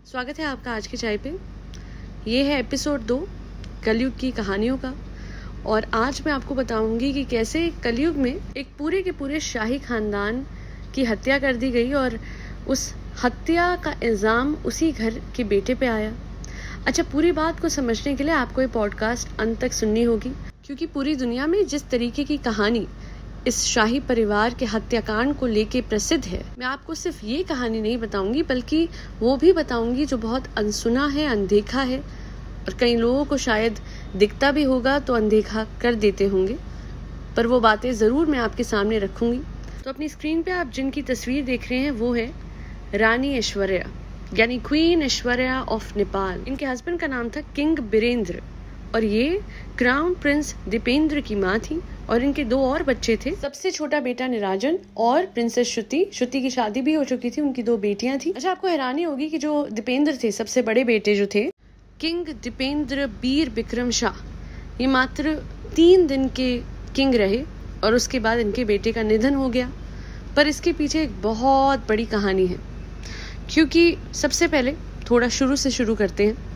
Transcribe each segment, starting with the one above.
स्वागत है आपका आज की चाय पे। ये है एपिसोड 2 कलयुग की कहानियों का। और आज मैं आपको बताऊंगी कि कैसे कलयुग में एक पूरे के पूरे शाही खानदान की हत्या कर दी गई और उस हत्या का इल्ज़ाम उसी घर के बेटे पे आया। अच्छा, पूरी बात को समझने के लिए आपको ये पॉडकास्ट अंत तक सुननी होगी, क्योंकि पूरी दुनिया में जिस तरीके की कहानी इस शाही परिवार के हत्याकांड को लेके प्रसिद्ध है, मैं आपको सिर्फ ये कहानी नहीं बताऊंगी बल्कि वो भी बताऊंगी जो बहुत अनसुना है, अनदेखा है और कई लोगों को शायद दिखता भी होगा तो अनदेखा कर देते होंगे, पर वो बातें ज़रूर मैं आपके सामने रखूंगी। तो अपनी स्क्रीन पे आप जिनकी तस्वीर देख रहे हैं वो है रानी ऐश्वर्या, यानी क्वीन ऐश्वर्या ऑफ नेपाल। इनके हस्बैंड का नाम था किंग बीरेंद्र और ये क्राउन प्रिंस दीपेंद्र की माँ थी और इनके 2 और बच्चे थे। सबसे छोटा बेटा निराजन और प्रिंसेस श्रुति की शादी भी हो चुकी थी, उनकी 2 बेटियां थी। अच्छा, आपको हैरानी होगी कि जो दीपेंद्र थे, सबसे बड़े बेटे जो थे किंग दीपेंद्र बीर बिक्रम शाह, ये मात्र 3 दिन के किंग रहे और उसके बाद इनके बेटे का निधन हो गया। पर इसके पीछे एक बहुत बड़ी कहानी है, क्योंकि सबसे पहले थोड़ा शुरू से शुरू करते हैं।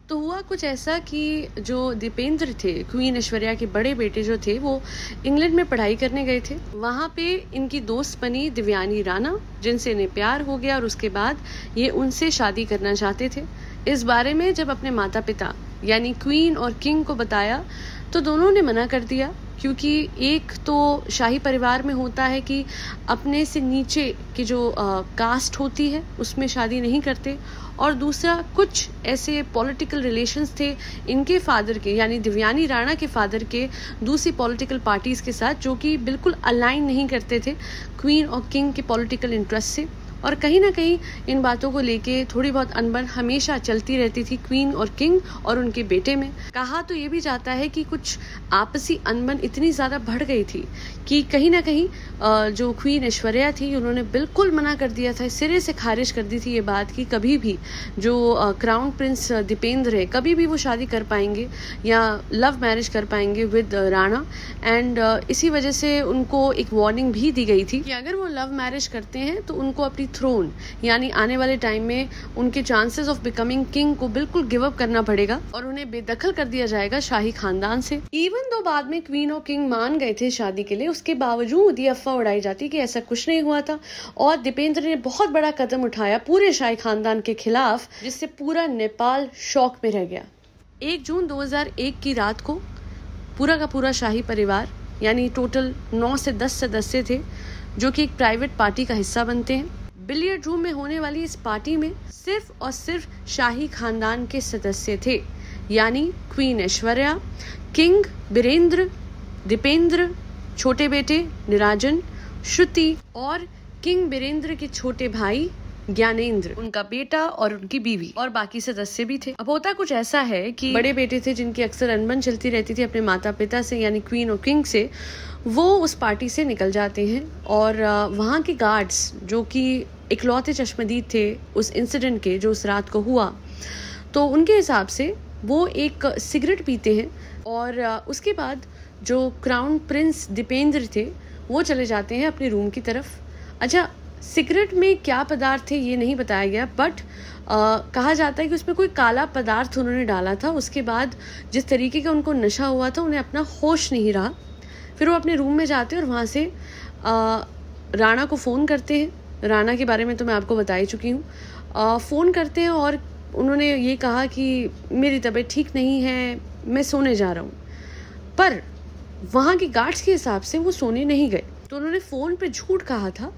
तो हुआ कुछ ऐसा कि जो दीपेंद्र थे, क्वीन ऐश्वर्या के बड़े बेटे जो थे, वो इंग्लैंड में पढ़ाई करने गए थे। वहाँ पे इनकी दोस्त बनी दिव्यानी राणा, जिनसे इन्हें प्यार हो गया और उसके बाद ये उनसे शादी करना चाहते थे। इस बारे में जब अपने माता पिता यानी क्वीन और किंग को बताया तो दोनों ने मना कर दिया, क्योंकि एक तो शाही परिवार में होता है कि अपने से नीचे की जो कास्ट होती है उसमें शादी नहीं करते, और दूसरा कुछ ऐसे पॉलिटिकल रिलेशंस थे इनके फादर के यानी दिव्यानी राणा के फादर के दूसरी पॉलिटिकल पार्टीज के साथ, जो कि बिल्कुल अलाइन नहीं करते थे क्वीन और किंग के पॉलिटिकल इंटरेस्ट से। और कहीं ना कहीं इन बातों को लेके थोड़ी बहुत अनबन हमेशा चलती रहती थी क्वीन और किंग और उनके बेटे में। कहा तो ये भी जाता है कि कुछ आपसी अनबन इतनी ज़्यादा बढ़ गई थी कि कहीं ना कहीं जो क्वीन ऐश्वर्या थी उन्होंने बिल्कुल मना कर दिया था, सिरे से खारिज कर दी थी ये बात कि कभी भी जो क्राउन प्रिंस दीपेंद्र है कभी भी वो शादी कर पाएंगे या लव मैरिज कर पाएंगे विद राणा। एंड इसी वजह से उनको एक वार्निंग भी दी गई थी कि अगर वो लव मैरिज करते हैं तो उनको अपनी थ्रोन यानी आने वाले टाइम में उनके चांसेस ऑफ बिकमिंग किंग को बिल्कुल गिव अप करना पड़ेगा और उन्हें बेदखल कर दिया जाएगा शाही खानदान से। इवन दो बाद में क्वीन और किंग मान गए थे शादी के लिए, उसके बावजूद ये अफवाह उड़ाई जाती कि ऐसा कुछ नहीं हुआ था और दीपेंद्र ने बहुत बड़ा कदम उठाया पूरे शाही खानदान के खिलाफ, जिससे पूरा नेपाल शॉक में रह गया। 1 जून 2001 की रात को पूरा का पूरा शाही परिवार यानी टोटल 9 से 10 सदस्य थे, जो कि एक प्राइवेट पार्टी का हिस्सा बनते हैं। बिलियर्ड रूम में होने वाली इस पार्टी में सिर्फ और सिर्फ शाही खानदान के सदस्य थे, यानी क्वीन ऐश्वर्या, किंग बीरेंद्र, दीपेंद्र, छोटे बेटे निराजन, श्रुति और किंग बीरेंद्र के छोटे भाई ज्ञानेंद्र, उनका बेटा और उनकी बीवी, और बाकी सदस्य भी थे। अब होता कुछ ऐसा है कि बड़े बेटे थे जिनकी अक्सर अनबन चलती रहती थी अपने माता पिता से यानी क्वीन और किंग से, वो उस पार्टी से निकल जाते हैं और वहाँ के गार्ड्स जो कि इकलौते चश्मदीद थे उस इंसिडेंट के जो उस रात को हुआ, तो उनके हिसाब से वो एक सिगरेट पीते हैं और उसके बाद जो क्राउन प्रिंस दीपेंद्र थे वो चले जाते हैं अपने रूम की तरफ। अच्छा, सिगरेट में क्या पदार्थ थे ये नहीं बताया गया, बट कहा जाता है कि उसमें कोई काला पदार्थ उन्होंने डाला था। उसके बाद जिस तरीके का उनको नशा हुआ था उन्हें अपना होश नहीं रहा। फिर वो अपने रूम में जाते हैं और वहाँ से राणा को फ़ोन करते हैं। राणा के बारे में तो मैं आपको बता ही चुकी हूँ। फ़ोन करते हैं और उन्होंने ये कहा कि मेरी तबीयत ठीक नहीं है, मैं सोने जा रहा हूँ। पर वहाँ के गार्ड्स के हिसाब से वो सोने नहीं गए, तो उन्होंने फ़ोन पे झूठ कहा था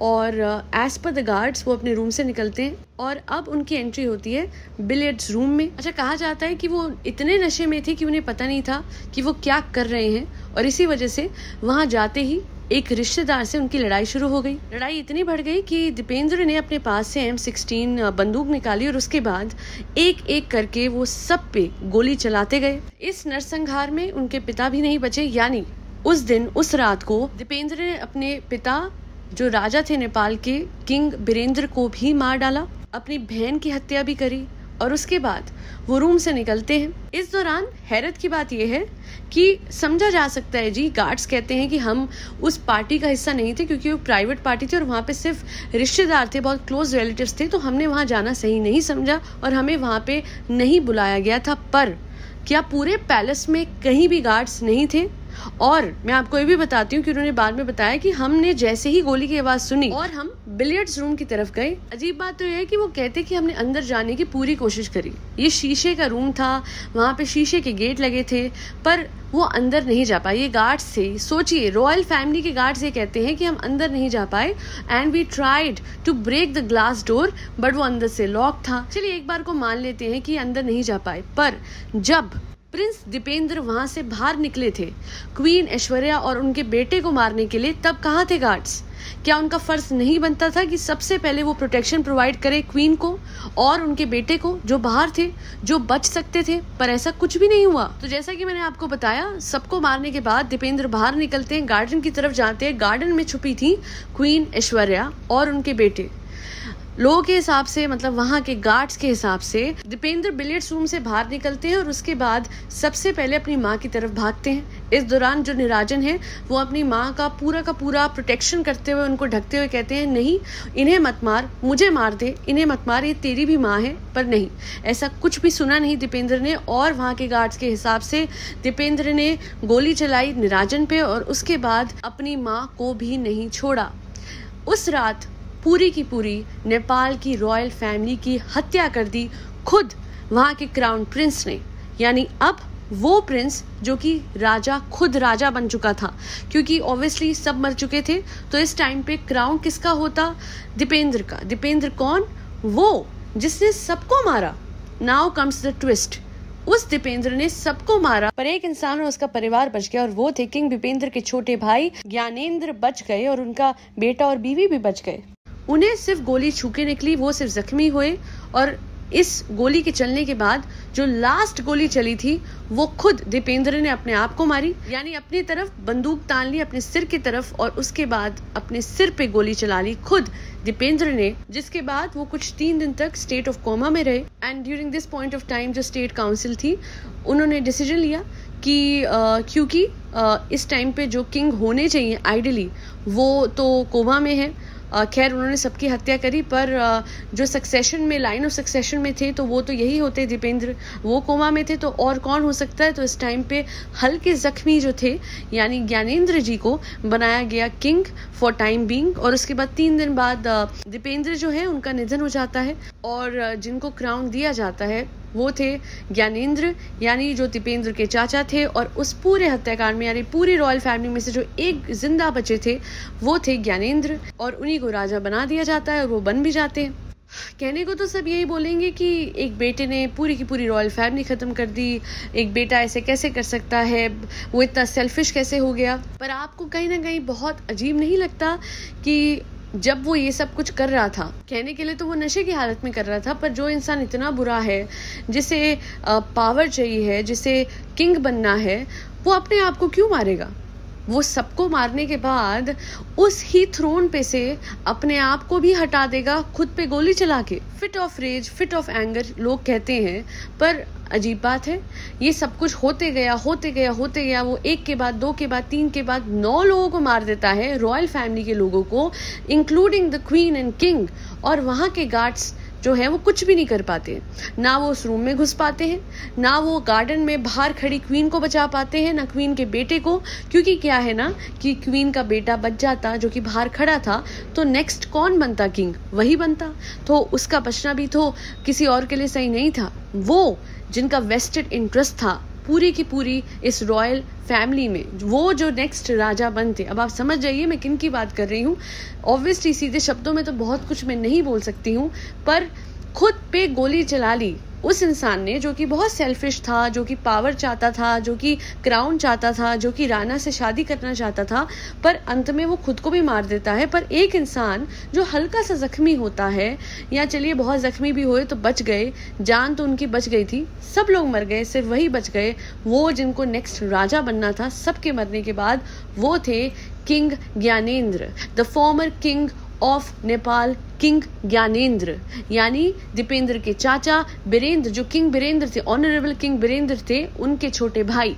और एज पर द गार्ड्स वो अपने रूम से निकलते हैं और अब उनकी एंट्री होती है बिलियर्ड्स रूम में। अच्छा, कहा जाता है कि वो इतने नशे में थे कि उन्हें पता नहीं था कि वो क्या कर रहे हैं और इसी वजह से वहाँ जाते ही एक रिश्तेदार से उनकी लड़ाई शुरू हो गई। लड़ाई इतनी बढ़ गई कि दीपेंद्र ने अपने पास से M16 बंदूक निकाली और उसके बाद एक एक करके वो सब पे गोली चलाते गए। इस नरसंहार में उनके पिता भी नहीं बचे, यानी उस दिन उस रात को दीपेंद्र ने अपने पिता जो राजा थे नेपाल के किंग बीरेंद्र को भी मार डाला, अपनी बहन की हत्या भी करी और उसके बाद वो रूम से निकलते हैं। इस दौरान हैरत की बात यह है कि समझा जा सकता है जी, गार्ड्स कहते हैं कि हम उस पार्टी का हिस्सा नहीं थे क्योंकि वो प्राइवेट पार्टी थी और वहाँ पे सिर्फ रिश्तेदार थे, बहुत क्लोज रिलेटिव्स थे, तो हमने वहाँ जाना सही नहीं समझा और हमें वहाँ पे नहीं बुलाया गया था। पर क्या पूरे पैलेस में कहीं भी गार्ड्स नहीं थे? और मैं आपको ये भी बताती हूँ कि उन्होंने बाद में बताया कि हमने जैसे ही गोली की आवाज सुनी और हम बिलियर्ड्स रूम की तरफ गए। अजीब बात तो यह है कि वो कहते कि हमने अंदर जाने की पूरी कोशिश करी। ये शीशे का रूम था, वहां पे शीशे के गेट लगे थे, पर वो अंदर नहीं जा पाए। ये गार्ड्स थे, सोचिए रॉयल फैमिली के गार्ड्स ये कहते हैं कि हम अंदर नहीं जा पाए and we tried to break the glass door but वो अंदर से लॉक था। चलिए एक बार को मान लेते हैं कि अंदर नहीं जा पाए, पर जब प्रिंस दीपेंद्र वहां से बाहर निकले थे क्वीन ऐश्वर्या और उनके बेटे को मारने के लिए, तब कहाँ थे गार्ड्स? क्या उनका फर्ज नहीं बनता था कि सबसे पहले वो प्रोटेक्शन प्रोवाइड करे क्वीन को और उनके बेटे को जो बाहर थे, जो बच सकते थे? पर ऐसा कुछ भी नहीं हुआ। तो जैसा कि मैंने आपको बताया, सबको मारने के बाद दीपेंद्र बाहर निकलते हैं, गार्डन की तरफ जाते हैं। गार्डन में छुपी थी क्वीन ऐश्वर्या और उनके बेटे। लोगों के हिसाब से, मतलब वहां के गार्ड्स के हिसाब से, दीपेंद्र बिलियर्ड्स रूम से बाहर निकलते हैं और उसके बाद सबसे पहले अपनी माँ की तरफ भागते हैं। इस दौरान जो निराजन है वो अपनी माँ का पूरा प्रोटेक्शन करते हुए, उनको ढकते हुए कहते हैं, नहीं इन्हें मत मार, मुझे मार दे, इन्हें मत मार, ये तेरी भी माँ है। पर नहीं, ऐसा कुछ भी सुना नहीं दीपेंद्र ने, और वहां के गार्ड्स के हिसाब से दीपेंद्र ने गोली चलाई निराजन पे और उसके बाद अपनी माँ को भी नहीं छोड़ा। उस रात पूरी की पूरी नेपाल की रॉयल फैमिली की हत्या कर दी खुद वहां के क्राउन प्रिंस ने। यानी अब वो प्रिंस जो कि राजा, खुद राजा बन चुका था, क्योंकि ऑब्वियसली सब मर चुके थे, तो इस टाइम पे क्राउन किसका होता? दीपेंद्र का। दीपेंद्र कौन? वो जिसने सबको मारा। Now comes the twist. उस दीपेंद्र ने सबको मारा, पर एक इंसान और उसका परिवार बच गया, और वो थे किंग दीपेंद्र के छोटे भाई ज्ञानेंद्र बच गए और उनका बेटा और बीवी भी बच गए। उन्हें सिर्फ गोली छू के निकली, वो सिर्फ जख्मी हुए, और इस गोली के चलने के बाद जो लास्ट गोली चली थी वो खुद दीपेंद्र ने अपने आप को मारी। यानी अपनी तरफ बंदूक तान ली, अपने सिर की तरफ, और उसके बाद अपने सिर पे गोली चला ली खुद दीपेंद्र ने, जिसके बाद वो कुछ 3 दिन तक स्टेट ऑफ कोमा में रहे। And during this point of time जो स्टेट काउंसिल थी, उन्होंने डिसीजन लिया कि क्योंकि इस टाइम पे जो किंग होने चाहिए आइडियली वो तो कोमा में है। खैर उन्होंने सबकी हत्या करी, पर जो सक्सेशन में, लाइन ऑफ सक्सेशन में थे तो वो तो यही होते दीपेंद्र, वो कोमा में थे, तो और कौन हो सकता है? तो इस टाइम पे हल्के जख्मी जो थे यानी ज्ञानेंद्र जी को बनाया गया किंग फॉर टाइम बीइंग। और उसके बाद 3 दिन बाद दीपेंद्र जो है उनका निधन हो जाता है, और जिनको क्राउन दिया जाता है वो थे ज्ञानेंद्र, यानी जो दीपेंद्र के चाचा थे, और उस पूरे हत्याकांड में यानी पूरी रॉयल फैमिली में से जो एक जिंदा बचे थे वो थे ज्ञानेंद्र, और उन्हीं को राजा बना दिया जाता है और वो बन भी जाते हैं। कहने को तो सब यही बोलेंगे कि एक बेटे ने पूरी की पूरी रॉयल फैमिली खत्म कर दी, एक बेटा ऐसे कैसे कर सकता है, वो इतना सेल्फिश कैसे हो गया? पर आपको कहीं ना कहीं बहुत अजीब नहीं लगता कि जब वो ये सब कुछ कर रहा था, कहने के लिए तो वो नशे की हालत में कर रहा था, पर जो इंसान इतना बुरा है, जिसे पावर चाहिए है, जिसे किंग बनना है, वो अपने आप को क्यों मारेगा? वो सबको मारने के बाद उस ही थ्रोन पे से अपने आप को भी हटा देगा खुद पे गोली चला के। Fit of rage, fit of anger लोग कहते हैं, पर अजीब बात है, ये सब कुछ होते गया वो 1 के बाद 2 के बाद 3 के बाद 9 लोगों को मार देता है, रॉयल फैमिली के लोगों को, including the queen and king. और वहां के गार्ड्स जो है वो कुछ भी नहीं कर पाते, ना वो उस रूम में घुस पाते हैं, ना वो गार्डन में बाहर खड़ी क्वीन को बचा पाते हैं, ना क्वीन के बेटे को, क्योंकि क्या है ना कि क्वीन का बेटा बच जाता जो कि बाहर खड़ा था, तो नेक्स्ट कौन बनता? किंग वही बनता, तो उसका बचना भी तो किसी और के लिए सही नहीं था। वो जिनका वेस्टेड इंटरेस्ट था पूरी की पूरी इस रॉयल फैमिली में, वो जो नेक्स्ट राजा बनते। अब आप समझ जाइए मैं किन की बात कर रही हूँ। ऑब्वियसली सीधे शब्दों में तो बहुत कुछ मैं नहीं बोल सकती हूँ, पर खुद पे गोली चला ली उस इंसान ने जो कि बहुत सेल्फिश था, जो कि पावर चाहता था, जो कि क्राउन चाहता था, जो कि राना से शादी करना चाहता था, पर अंत में वो खुद को भी मार देता है। पर एक इंसान जो हल्का सा जख्मी होता है, या चलिए बहुत जख्मी भी हुए तो बच गए, जान तो उनकी बच गई थी, सब लोग मर गए, सिर्फ वही बच गए, वो जिनको नेक्स्ट राजा बनना था। सबके मरने के बाद वो थे king Gyanendra, the former king of Nepal king Gyanendra, यानी दीपेंद्र के चाचा बीरेंद्र, जो किंग बीरेंद्र थे, ऑनरेबल किंग बीरेंद्र थे, उनके छोटे भाई।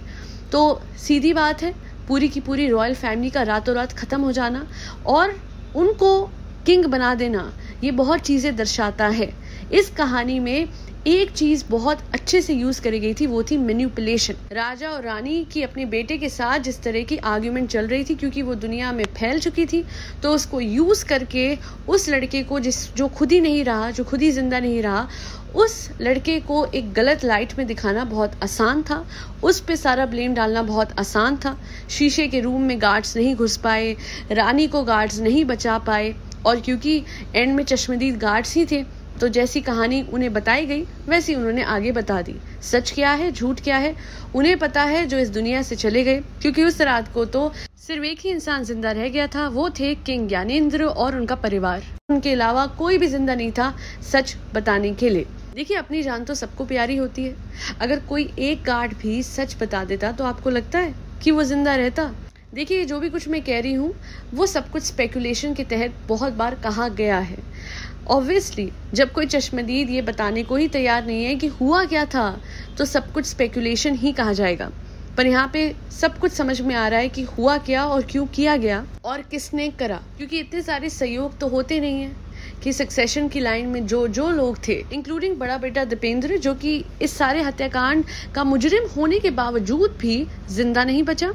तो सीधी बात है, पूरी की पूरी रॉयल फैमिली का रातों रात खत्म हो जाना और उनको किंग बना देना, ये बहुत चीजें दर्शाता है। इस कहानी में एक चीज बहुत अच्छे से यूज करी गई थी, वो थी मैनिपुलेशन। राजा और रानी की अपने बेटे के साथ जिस तरह की आर्ग्यूमेंट चल रही थी, क्योंकि वो दुनिया में फैल चुकी थी, तो उसको यूज करके उस लड़के को जो खुद ही नहीं रहा, जो खुद ही जिंदा नहीं रहा, उस लड़के को एक गलत लाइट में दिखाना बहुत आसान था। उस पे सारा ब्लेम डालना बहुत आसान था। शीशे के रूम में गार्ड्स नहीं घुस पाए, रानी को गार्ड्स नहीं बचा पाए, और क्योंकि एंड में चश्मदीद गार्ड्स ही थे, तो जैसी कहानी उन्हें बताई गई वैसी उन्होंने आगे बता दी। सच क्या है, झूठ क्या है, उन्हें पता है, जो इस दुनिया से चले गए। क्योंकि उस रात को तो सिर्फ एक ही इंसान जिंदा रह गया था, वो थे किंग ज्ञानेंद्र और उनका परिवार। उनके अलावा कोई भी जिंदा नहीं था सच बताने के लिए। देखिए, अपनी जान तो सबको प्यारी होती है। अगर कोई एक गार्ड भी सच बता देता तो आपको लगता है कि वो जिंदा रहता? देखिए, जो भी कुछ मैं कह रही हूँ वो सब कुछ स्पेकुलेशन के तहत बहुत बार कहा गया है। ऑब्वियसली जब कोई चश्मदीद ये बताने को ही तैयार नहीं है कि हुआ क्या था, तो सब कुछ स्पेकुलेशन ही कहा जाएगा। पर यहाँ पे सब कुछ समझ में आ रहा है कि हुआ क्या और क्यों किया गया और किसने करा। क्योंकि इतने सारे सहयोग तो होते नहीं है कि सक्सेशन की लाइन में जो लोग थे, इंक्लूडिंग बड़ा बेटा दीपेंद्र, जो कि इस सारे हत्याकांड का मुजरिम होने के बावजूद भी जिंदा नहीं बचा,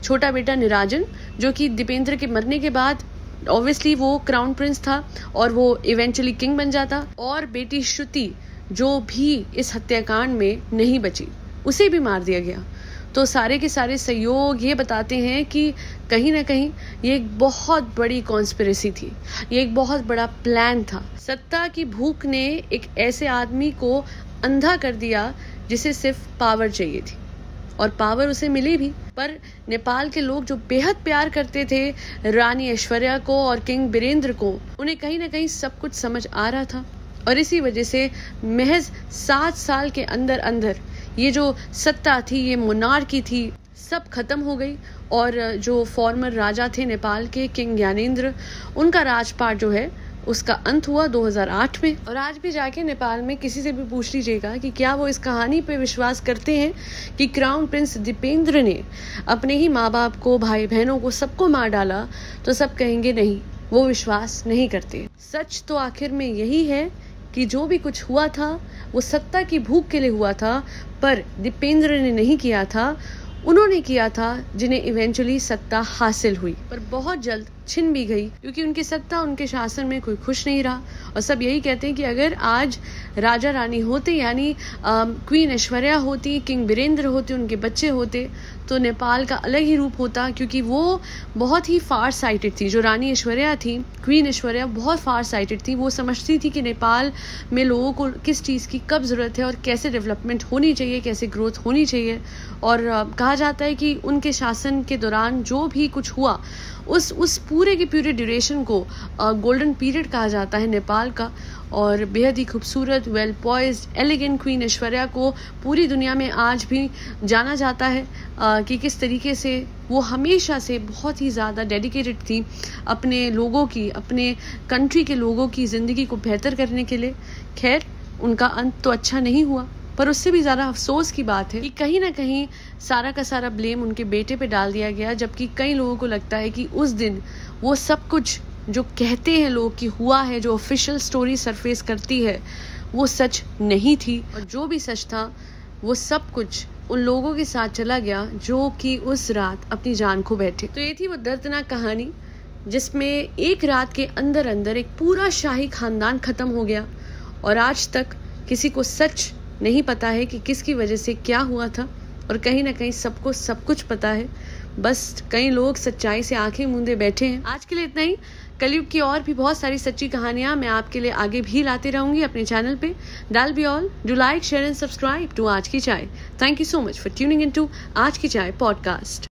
छोटा बेटा निराजन, जो कि दीपेंद्र के मरने के बाद ऑब्वियसली वो क्राउन प्रिंस था और वो इवेंचुअली किंग बन जाता, और बेटी श्रुति, जो भी इस हत्याकांड में नहीं बची, उसे भी मार दिया गया। तो सारे के सारे सहयोग ये बताते हैं कि कहीं ना कहीं ये एक बहुत बड़ी कॉन्स्पिरेसी थी, ये एक बहुत बड़ा प्लान था। सत्ता की भूख ने एक ऐसे आदमी को अंधा कर दिया जिसे सिर्फ पावर चाहिए थी, और पावर उसे मिली भी। पर नेपाल के लोग जो बेहद प्यार करते थे रानी ऐश्वर्या को और किंग बीरेंद्र को, उन्हें कहीं ना कहीं सब कुछ समझ आ रहा था, और इसी वजह से महज 7 साल के अंदर अंदर ये जो सत्ता थी, ये मोनार्की थी, सब खत्म हो गई। और जो फॉर्मर राजा थे नेपाल के किंग ज्ञानेंद्र, उनका राजपाट जो है उसका अंत हुआ 2008 में। और आज भी जाके नेपाल में किसी से भी पूछ लीजिएगा कि क्या वो इस कहानी पे विश्वास करते हैं कि क्राउन प्रिंस दीपेंद्र ने अपने ही माँ बाप को, भाई बहनों को, सबको मार डाला, तो सब कहेंगे नहीं, वो विश्वास नहीं करते। सच तो आखिर में यही है कि जो भी कुछ हुआ था वो सत्ता की भूख के लिए हुआ था, पर दीपेंद्र ने नहीं किया था, उन्होंने किया था जिन्हें इवेंचुअली सत्ता हासिल हुई, पर बहुत जल्द छिन भी गई, क्योंकि उनकी सत्ता, उनके शासन में कोई खुश नहीं रहा। और सब यही कहते हैं कि अगर आज राजा रानी होते, यानी क्वीन ऐश्वर्या होती, किंग बीरेंद्र होते, उनके बच्चे होते, तो नेपाल का अलग ही रूप होता। क्योंकि वो बहुत ही फार साइटेड थी। जो रानी ऐश्वर्या थी, क्वीन ऐश्वर्या, बहुत फार साइटेड थी। वो समझती थी कि नेपाल में लोगों को किस चीज़ की कब ज़रूरत है और कैसे डेवलपमेंट होनी चाहिए, कैसे ग्रोथ होनी चाहिए। और कहा जाता है कि उनके शासन के दौरान जो भी कुछ हुआ, उस पूरे की पूरे ड्यूरेशन को गोल्डन पीरियड कहा जाता है नेपाल का। और बेहद ही खूबसूरत, well poised, elegant queen Aishwarya को पूरी दुनिया में आज भी जाना जाता है कि किस तरीके से वो हमेशा से बहुत ही ज़्यादा डेडिकेटेड थी अपने लोगों की, अपने कंट्री के लोगों की ज़िंदगी को बेहतर करने के लिए। खैर, उनका अंत तो अच्छा नहीं हुआ, पर उससे भी ज़्यादा अफसोस की बात है कि कहीं ना कहीं सारा का सारा ब्लेम उनके बेटे पे डाल दिया गया। जबकि कई लोगों को लगता है कि उस दिन वो सब कुछ जो कहते हैं लोग कि हुआ है, जो ऑफिशियल स्टोरी सरफेस करती है, वो सच नहीं थी। और जो भी सच था वो सब कुछ उन लोगों के साथ चला गया जो कि उस रात अपनी जान खो बैठे। तो ये थी वो दर्दनाक कहानी जिसमें एक रात के अंदर अंदर एक पूरा शाही खानदान खत्म हो गया, और आज तक किसी को सच नहीं पता है कि किसकी वजह से क्या हुआ था। और कहीं ना कहीं सबको सब कुछ पता है, बस कई लोग सच्चाई से आंखें मूंदे बैठे हैं। आज के लिए इतना ही। कलयुग की और भी बहुत सारी सच्ची कहानियां मैं आपके लिए आगे भी लाते रहूंगी अपने चैनल पे। That'll be all. Do like, share and subscribe to आज की चाय. Thank you so much for tuning into आज की चाय podcast.